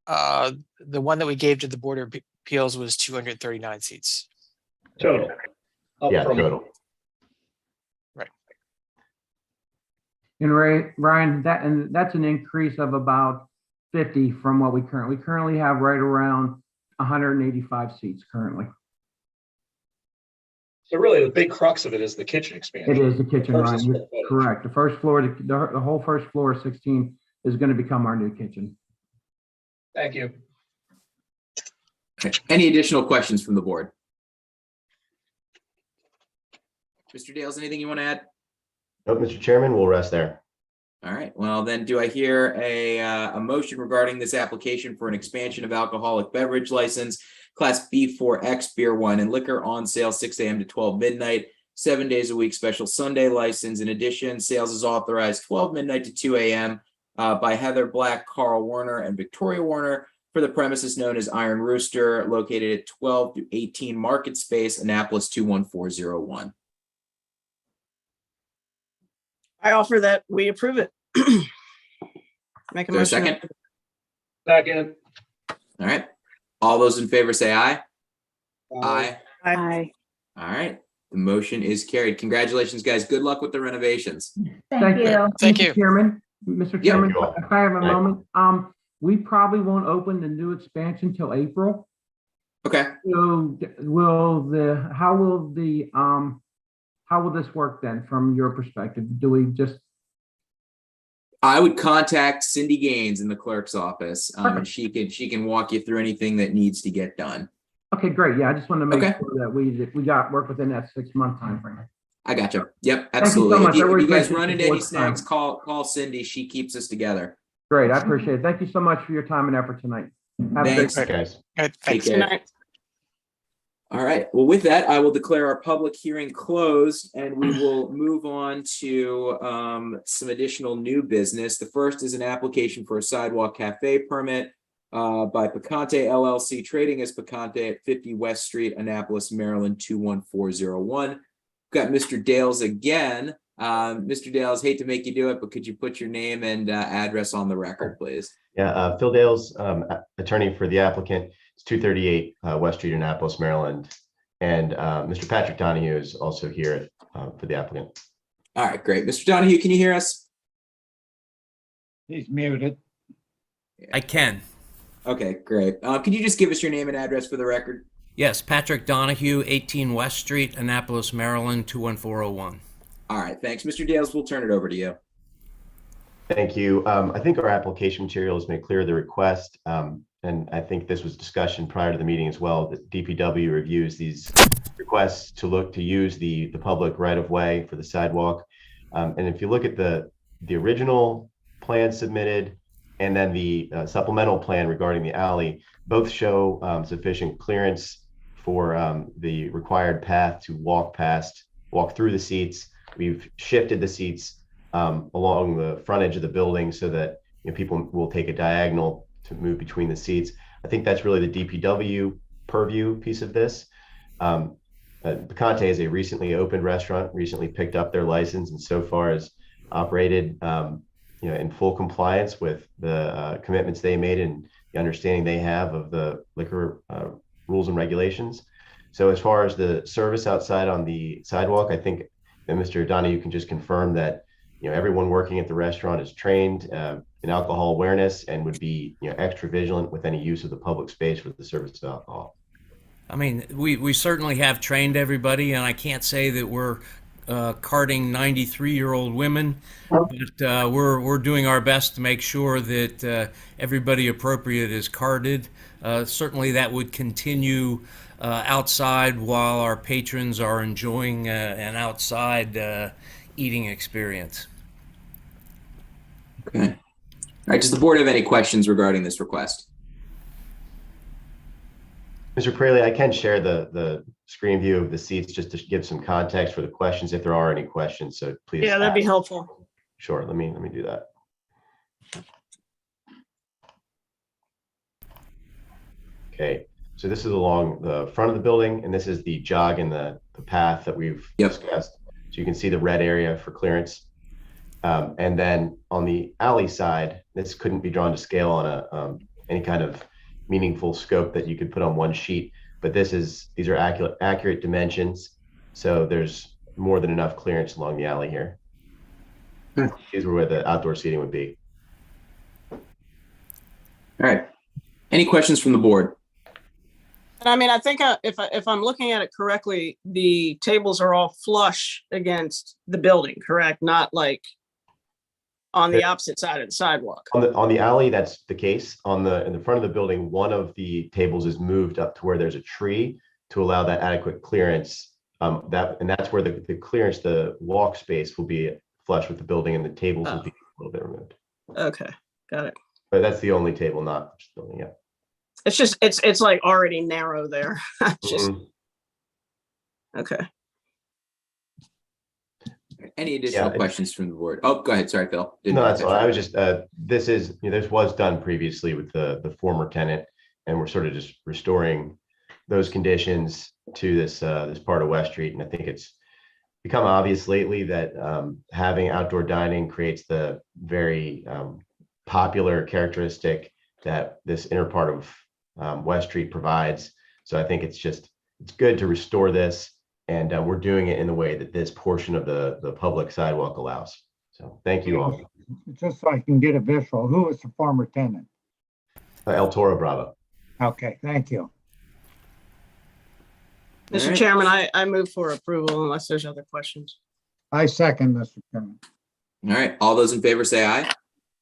The one that we gave to the Board of Appeals was 239 seats. Total. Up Yeah, from- total. And Ryan, that's an increase of about 50 from what we currently have right around 185 seats currently. So really, the big crux of it is the kitchen expansion. It is the kitchen, Versus Ryan. square You're footage. correct. The first floor, the whole first floor of 16 is going to become our new kitchen. Thank you. Okay. Any additional questions from the board? Mr. Dales, anything you want to add? Nope, Mr. Chairman, we'll rest there. All right, well then, do I hear a motion regarding this application for an expansion of alcoholic beverage license, Class B4X beer, wine, and liquor on sale 6 a.m. to 12 midnight, 7 days a week, special Sunday license. In addition, sales is authorized 12 midnight to 2 a.m. By Heather Black, Carl Warner, and Victoria Warner for the premises known as Iron Rooster, located at 12 to 18 Market Space, Annapolis 21401. I offer that we approve it. Make a Is there a motion. second? Second. All right. All those in favor say aye. Aye. Aye. All right. The motion is carried. Congratulations, guys. Good luck with the renovations. Thank you. Thank Mr. you. Chairman, Mr. Yeah, Chairman, you're welcome. if I have a Right. moment, we probably won't open the new expansion till April. Okay. So how will this work then from your perspective? Do we just, I would contact Cindy Gaines in the clerk's office, and she can walk you through anything that needs to get done. okay, great. Yeah, I just want to make Okay. sure that we got work within that 6-month timeframe. I gotcha. Yep, you so absolutely. much. I If really you guys appreciate run the into any board's time. snags, call Cindy. She keeps us together. Great, I appreciate it. Thank you so much for your time and effort tonight. Have a great Thanks. day. Guys. Good, Take thanks. care. Good night. All right. Well, with that, I will declare our public hearing closed, and we will move on to some additional new business. The first is an application for a sidewalk cafe permit by Picante LLC, trading as Picante at 50 West Street, Annapolis, Maryland 21401. Got Mr. Dales again. Mr. Dales, hate to make you do it, but could you put your name and address on the record, please? Yeah, Phil Dales, attorney for the applicant. It's 238 West Street, Annapolis, Maryland. And Mr. Patrick Donahue is also here for the applicant. All right, great. Mr. Donahue, can you hear us? He's muted. I can. Okay, great. Could you just give us your name and address for the record? Yes, Patrick Donahue, 18 West Street, Annapolis, Maryland, 21401. All right, thanks. Mr. Dales, we'll turn it over to you. Thank you. I think our application materials make clear the request. And I think this was discussion prior to the meeting as well, that DPW reviews these requests to look to use the public right of way for the sidewalk. And if you look at the original plan submitted and then the supplemental plan regarding the alley, both show sufficient clearance for the required path to walk through the seats. We've shifted the seats along the front edge of the building so that people will take a diagonal to move between the seats. I think that's really the DPW purview piece of this. Picante is a recently opened restaurant, recently picked up their license, and so far has operated in full compliance with the commitments they made and the understanding they have of the liquor rules and regulations. So as far as the service outside on the sidewalk, I think that Mr. Donahue can just confirm that everyone working at the restaurant is trained in alcohol awareness and would be extra vigilant with any use of the public space for the service of alcohol. I mean, we certainly have trained everybody, and I can't say that we're carding 93-year-old women, but we're doing our best to make sure that everybody appropriate is carded. Certainly that would continue outside while our patrons are enjoying an outside eating experience. Okay. All right, does the board have any questions regarding this request? Mr. Praley, I can share the screen view of the seats just to give some context for the questions if there are any questions. So please. Yeah, that'd be helpful. Sure. Let me do that. Okay. So this is along the front of the building, and this is the jog in the path that we've discussed. So you can see the red area for clearance. And then on the alley side, this couldn't be drawn to scale on a any kind of meaningful scope that you could put on one sheet. But these are accurate dimensions. So there's more than enough clearance along the alley here. These were where the outdoor seating would be. All right. Any questions from the board? And I mean, I think if I'm looking at it correctly, the tables are all flush against the building, correct? Not like on the opposite side of the sidewalk. On the alley, that's the case. In the front of the building, one of the tables is moved up to where there's a tree to allow that adequate clearance. That's where the clearance, the walk space will be flush with the building, and the tables will be a little bit removed. Okay, got it. But that's the only table, not just building. Yeah. It's just it's like already narrow there. Just okay. Any additional questions from the board? Oh, go ahead. Sorry, Phil. No, that's all. I was just this was done previously with the former tenant, and we're sort of just restoring those conditions to this part of West Street. And I think it's become obvious lately that having outdoor dining creates the very popular characteristic that this inner part of West Street provides. So I think it's good to restore this, and we're doing it in the way that this portion of the public sidewalk allows. So thank you all. Just so I can get a visual, who was the former tenant? El Toro Bravo. Okay, thank you. Mr. right. Chairman, I move for approval unless there's other questions. I second, Mr. Chairman. All right. All those in favor say aye.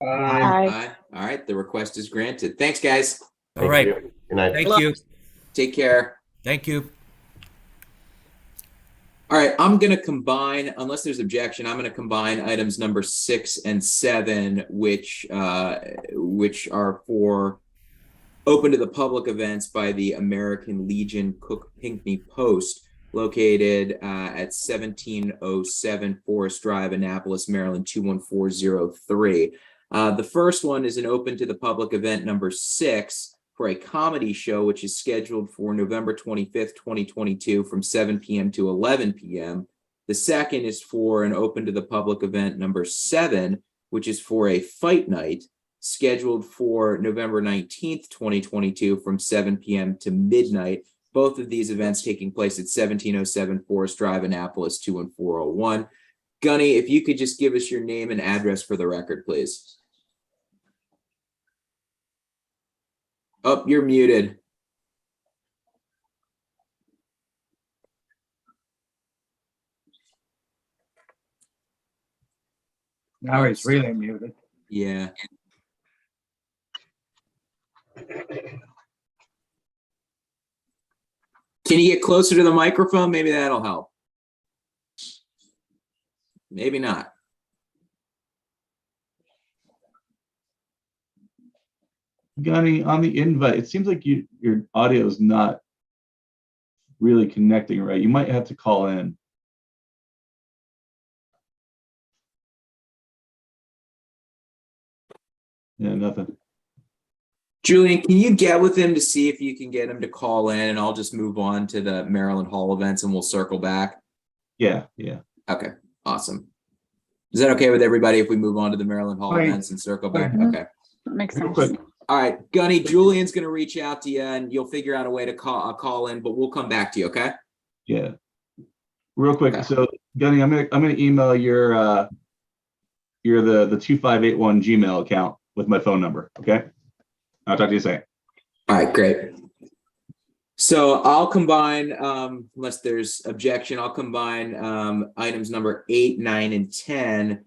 Aye. All right. The request is granted. Thanks, guys. All right. Good night. Thank you. Take care. Thank you. All right, I'm going to combine, unless there's objection, I'm going to combine items number 6 and 7, which are for open to the public events by the American Legion Cook Pinckney Post, located at 1707 Forest Drive, Annapolis, Maryland, 21403. The first one is an open to the public event number 6 for a comedy show, which is scheduled for November 25th, 2022 from 7 p.m. to 11 p.m. The second is for an open to the public event number 7, which is for a fight night scheduled for November 19th, 2022 from 7 p.m. to midnight. Both of these events taking place at 1707 Forest Drive, Annapolis, 21401. Gunny, if you could just give us your name and address for the record, please. Oh, you're muted. Now he's really muted. Yeah. Can you get closer to the microphone? Maybe that'll help. Maybe not. Gunny, on the invite, it seems like your audio is not really connecting right. You might have to call in. Yeah, nothing. Julian, can you get with him to see if you can get him to call in, and I'll just move on to the Maryland Hall events and we'll circle back? Yeah. Okay, awesome. Is that okay with everybody if we move on to the Maryland Hall events and circle back? Okay. Makes Real sense. quick. All right, Gunny, Julian's going to reach out to you and you'll figure out a way to call in, but we'll come back to you, okay? Yeah. Real quick. Okay. So Gunny, I'm gonna email your the 2581 Gmail account with my phone number. Okay. I'll talk to you soon. All right, great. So I'll combine, unless there's objection, I'll combine items number 8, 9, and 10,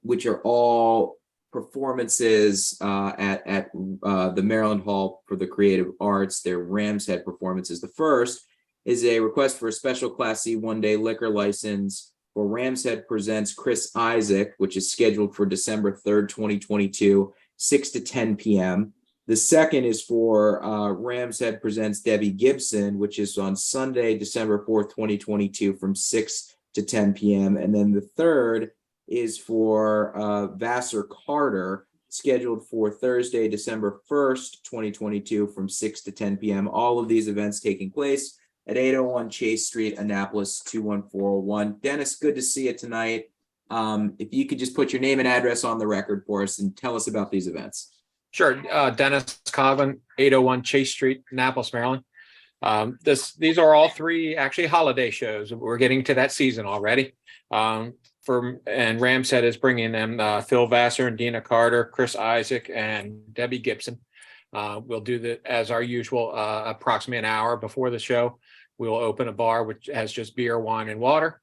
which are all performances at the Maryland Hall for the Creative Arts. They're Ram's Head performances. The first is a request for a special Class C one-day liquor license for Ram's Head Presents Chris Isaac, which is scheduled for December 3rd, 2022, 6 to 10 p.m. The second is for Ram's Head Presents Debbie Gibson, which is on Sunday, December 4th, 2022 from 6 to 10 p.m. And then the third is for Vassar Carter, scheduled for Thursday, December 1st, 2022 from 6 to 10 p.m. All of these events taking place at 801 Chase Street, Annapolis, 21401. Dennis, good to see you tonight. If you could just put your name and address on the record for us and tell us about these events. Sure. Dennis Coven, 801 Chase Street, Annapolis, Maryland. These are all three actually holiday shows. We're getting to that season already. And Ramshead is bringing them Phil Vassar and Dina Carter, Chris Isaac, and Debbie Gibson. We'll do that as our usual, approximately an hour before the show. We will open a bar which has just beer, wine, and water.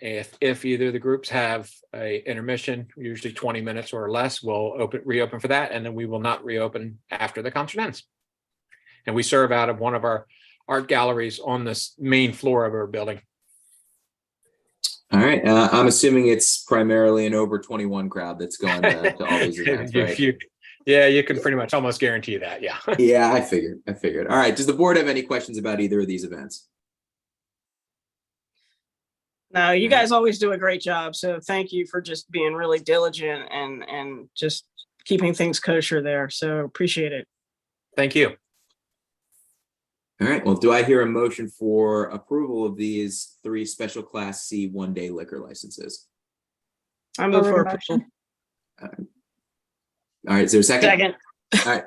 If either of the groups have a intermission, usually 20 minutes or less, we'll reopen for that, and then we will not reopen after the concert ends. And we serve out of one of our art galleries on this main floor of our building. All right. I'm assuming it's primarily an over 21 crowd that's going to all these events, right? You can pretty much almost guarantee that. Yeah. Yeah, I figured. All right. Does the board have any questions about either of these events? No, you guys always do a great job. So thank you for just being really diligent and just keeping things kosher there. So appreciate it. Thank you. All right. Well, do I hear a motion for approval of these 3 special class C one-day liquor licenses? I move for Forward approval. motion. All right. Is there a second? Second. All right.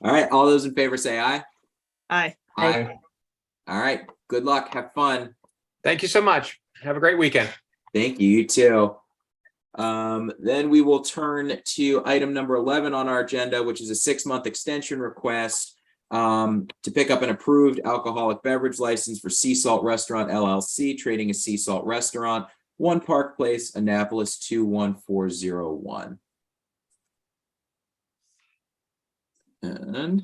All right. All those in favor say aye. Aye. Aye. All right. Good luck. Have fun. Thank you so much. Have a great weekend. Thank you. You too. Then we will turn to item number 11 on our agenda, which is a 6-month extension request to pick up an approved alcoholic beverage license for Sea Salt Restaurant LLC, trading as Sea Salt Restaurant, 1 Park Place, Annapolis 21401. And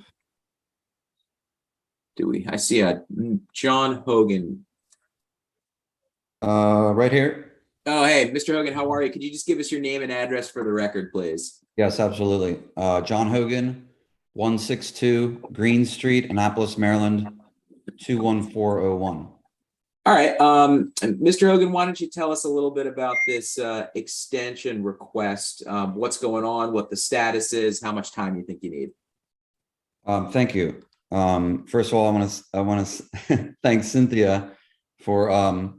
I see a John Hogan. Right here. Oh, hey, Mr. Hogan, how are you? Could you just give us your name and address for the record, please? Yes, absolutely. John Hogan, 162 Green Street, Annapolis, Maryland, 21401. All right. Mr. Hogan, why don't you tell us a little bit about this extension request? What's going on, what the status is, how much time you think you need? Thank you. First of all, I want to thank Cynthia for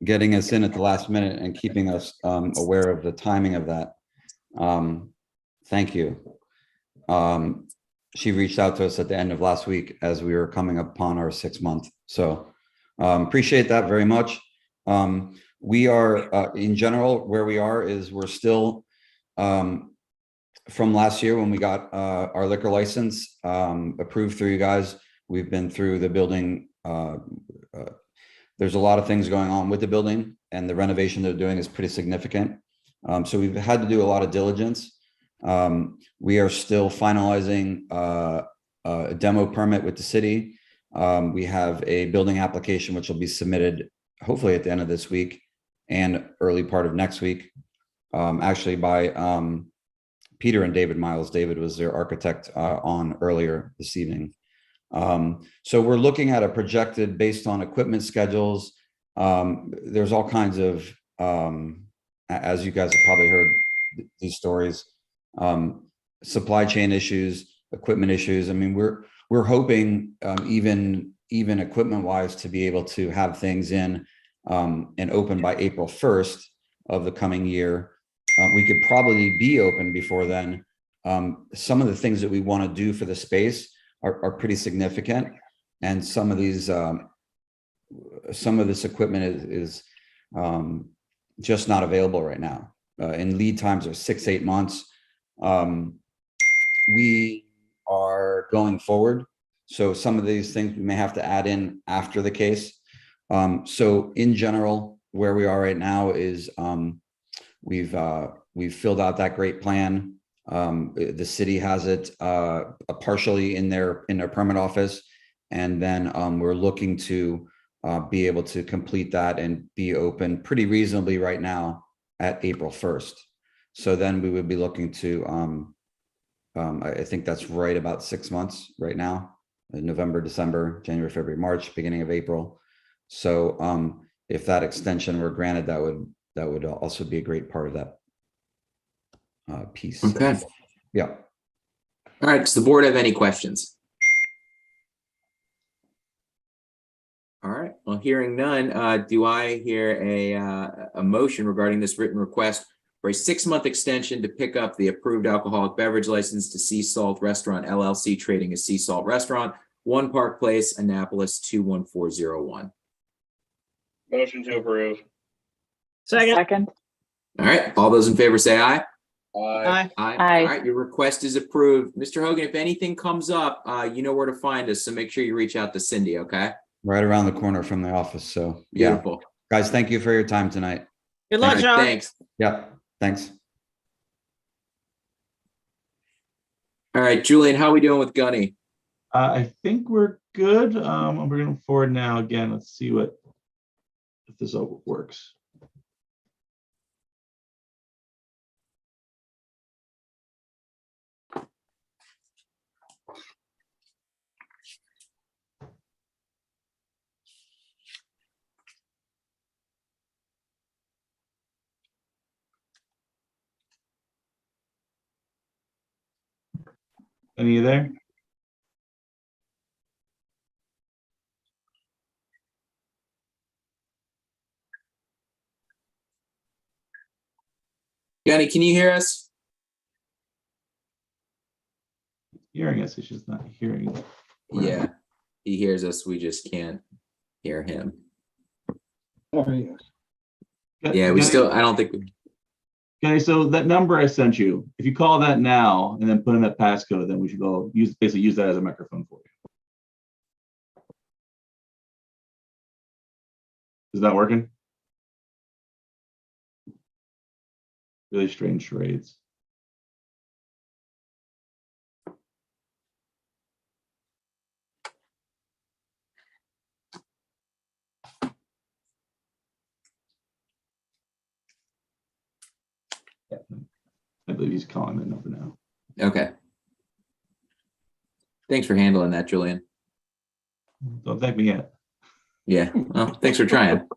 getting us in at the last minute and keeping us aware of the timing of that. Thank you. She reached out to us at the end of last week as we were coming upon our 6th month. So appreciate that very much. We are, in general, where we are is we're still from last year when we got our liquor license approved through you guys. We've been through the building. There's a lot of things going on with the building, and the renovation they're doing is pretty significant. So we've had to do a lot of diligence. We are still finalizing a demo permit with the city. We have a building application which will be submitted hopefully at the end of this week and early part of next week, actually by Peter and David Miles. David was their architect on earlier this evening. So we're looking at a projected based on equipment schedules. There's all kinds of, as you guys have probably heard these stories, supply chain issues, equipment issues. I mean, we're hoping even equipment wise to be able to have things in and open by April 1st of the coming year. We could probably be open before then. Some of the things that we want to do for the space are pretty significant, and some of these some of this equipment is just not available right now. And lead times are 6-8 months. We are going forward, so some of these things we may have to add in after the case. So in general, where we are right now is we've filled out that great plan. The city has it partially in their permit office, and then we're looking to be able to complete that and be open pretty reasonably right now at April 1st. So then we would be looking to I think that's right about 6 months right now, November, December, January, February, March, beginning of April. So if that extension were granted, that would also be a great part of that piece. Okay. Yeah. All right. Does the board have any questions? All right, well, hearing none, do I hear a motion regarding this written request for a 6-month extension to pick up the approved alcoholic beverage license to Sea Salt Restaurant LLC, trading as Sea Salt Restaurant, 1 Park Place, Annapolis, 21401. Motion to approve. Second. All right, all those in favor say aye. Aye. Aye. Aye. All right, your request is approved. Mr. Hogan, if anything comes up, you know where to find us, so make sure you reach out to Cindy, okay? Right around the corner from the office. So yeah, Beautiful. guys, thank you for your time tonight. Good All luck, right, John. thanks. Yep. Thanks. All right, Julian, how are we doing with Gunny? I think we're good. We're going forward now. Again, let's see if this all works. Any of you there? Gunny, can you hear us? Hearing us, it's just not hearing. Yeah, he hears us. We just can't hear him. Yeah, we still, I don't think. Okay, so that number I sent you, if you call that now and then put in that passcode, then we should go basically use that as a microphone for you. Is that working? Really strange charades. Yeah, I believe he's calling that number now. Okay. Thanks for handling that, Julian. Don't thank me yet. Yeah, well, thanks for trying.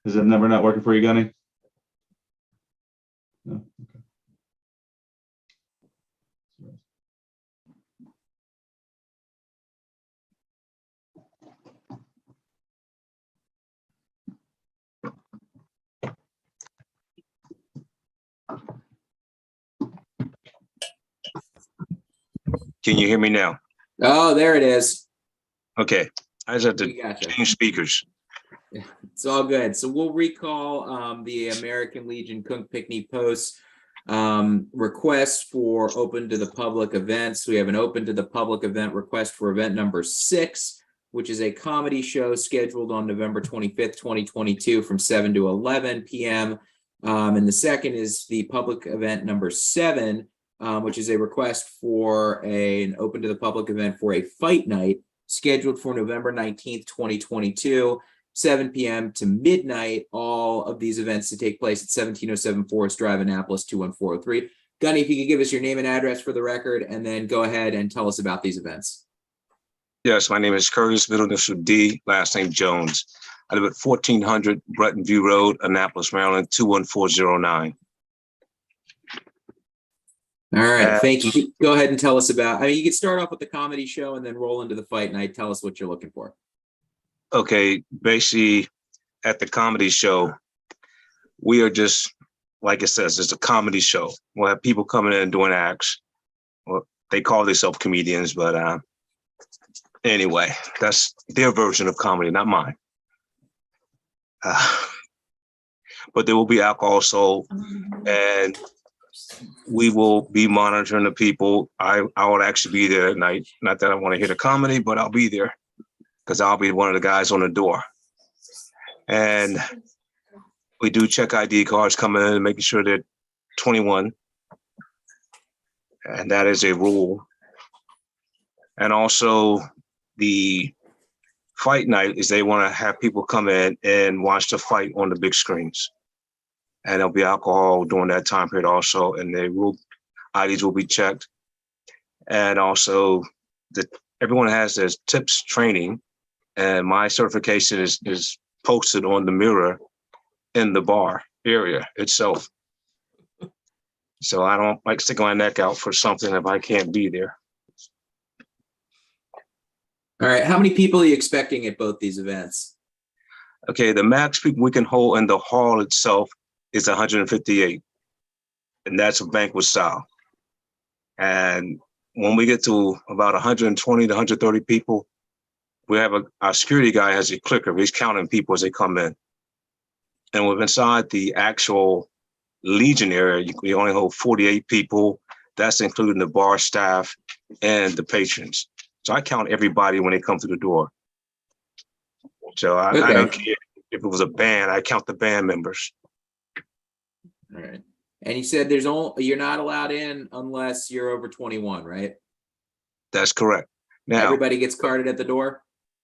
Is that number not working for you, Gunny? No. Okay. Can you hear me now? Oh, there it is. Okay, I just have We to gotcha. change speakers. It's all good. So we'll recall the American Legion Kunk Pickney Post request for open to the public events. We have an open to the public event request for event number 6, which is a comedy show scheduled on November 25th, 2022 from 7 to 11 p.m. And the second is the public event number 7, which is a request for an open to the public event for a fight night scheduled for November 19th, 2022, 7 p.m. to midnight. All of these events to take place at 1707 Forest Drive, Annapolis, 21403. Gunny, if you could give us your name and address for the record, and then go ahead and tell us about these events. Yes, my name is Curtis, middle initial D, last name Jones. I live at 1400 Breton View Road, Annapolis, Maryland, 21409. All right, thank you. Go ahead and tell us about, you could start off with the comedy show and then roll into the fight night. Tell us what you're looking for. Okay, basically at the comedy show, we are just, like it says, it's a comedy show. We'll have people coming in and doing acts. Well, they call themselves comedians, but anyway, that's their version of comedy, not mine. But there will be alcohol sold, and we will be monitoring the people. I will actually be there at night. Not that I want to hear the comedy, but I'll be there because I'll be one of the guys on the door. And we do check ID cards coming in and making sure they're 21. And that is a rule. And also the fight night is they want to have people come in and watch the fight on the big screens. And there'll be alcohol during that time period also, and IDs will be checked. And also everyone has their tips training, and my certification is posted on the mirror in the bar area itself. So I don't like sticking my neck out for something if I can't be there. All right. How many people are you expecting at both these events? Okay, the max people we can hold in the hall itself is 158, and that's a banquet style. And when we get to about 120 to 130 people, we have our security guy has a clicker. He's counting people as they come in. And we're inside the actual Legion area, we only hold 48 people. That's including the bar staff and the patrons. So I count everybody when they come through the door. So I don't care if it was a band, I count the band members. All right. And you said you're not allowed in unless you're over 21, right? That's correct. Now everybody gets carded at the door?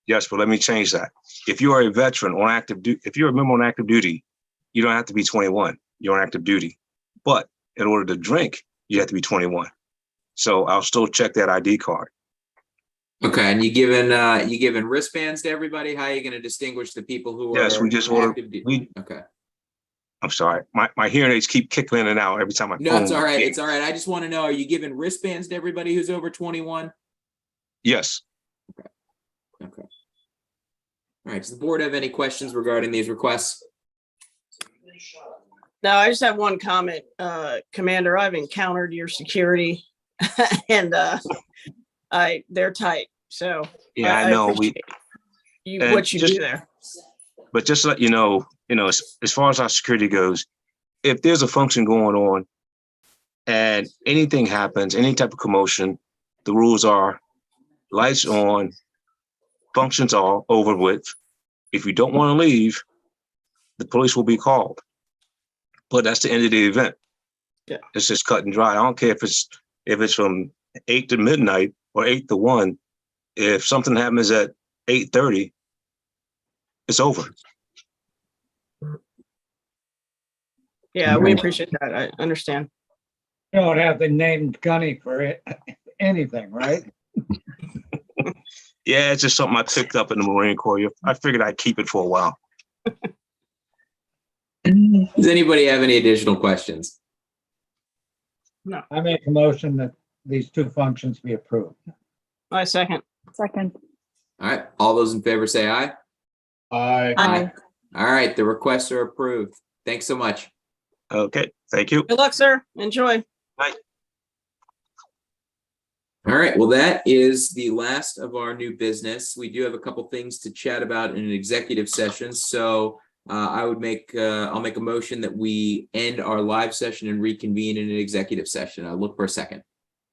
Yes, but let me change that. If you are a veteran on active duty, if you're a member on active duty, you don't have to be 21. You're on active duty. But in order to drink, you have to be 21. So I'll still check that ID card. Okay, and you giving wristbands to everybody? How are you going to distinguish the people who are? Yes, we just ordered. Okay. I'm sorry, my hearing aids keep kicking in and out every time I. No, it's all right. It's all right. I just want to know: are you giving wristbands to everybody who's over 21? Yes. Okay. Okay. All right. Does the board have any questions regarding these requests? No, I just have one comment. Commander, I've encountered your security and they're tight. So yeah, I know what you do there. But just to let you know, as far as our security goes, if there's a function going on and anything happens, any type of commotion, the rules are lights on, functions are over with. If you don't want to leave, the police will be called. But that's the end of the event. Yeah. It's just cut and dry. I don't care if it's from 8 to midnight or 8 to 1. If something happens at 8:30, it's over. Yeah, we appreciate that. I understand. You don't have the name Gunny for it, anything, right? Yeah, it's just something I picked up in the Marine Corps. I figured I'd keep it for a while. Does anybody have any additional questions? No. I make a motion that these two functions be approved. I second. Second. All right. All those in favor say aye. Aye. Aye. All right. The requests are approved. Thanks so much. Okay. Thank you. Good luck, sir. Enjoy. Bye. All right. Well, that is the last of our new business. We do have a couple things to chat about in an executive session. So I'll make a motion that we end our live session and reconvene in an executive session. I'll look for a second.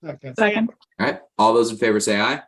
Second. Second. All right. All those in favor say aye.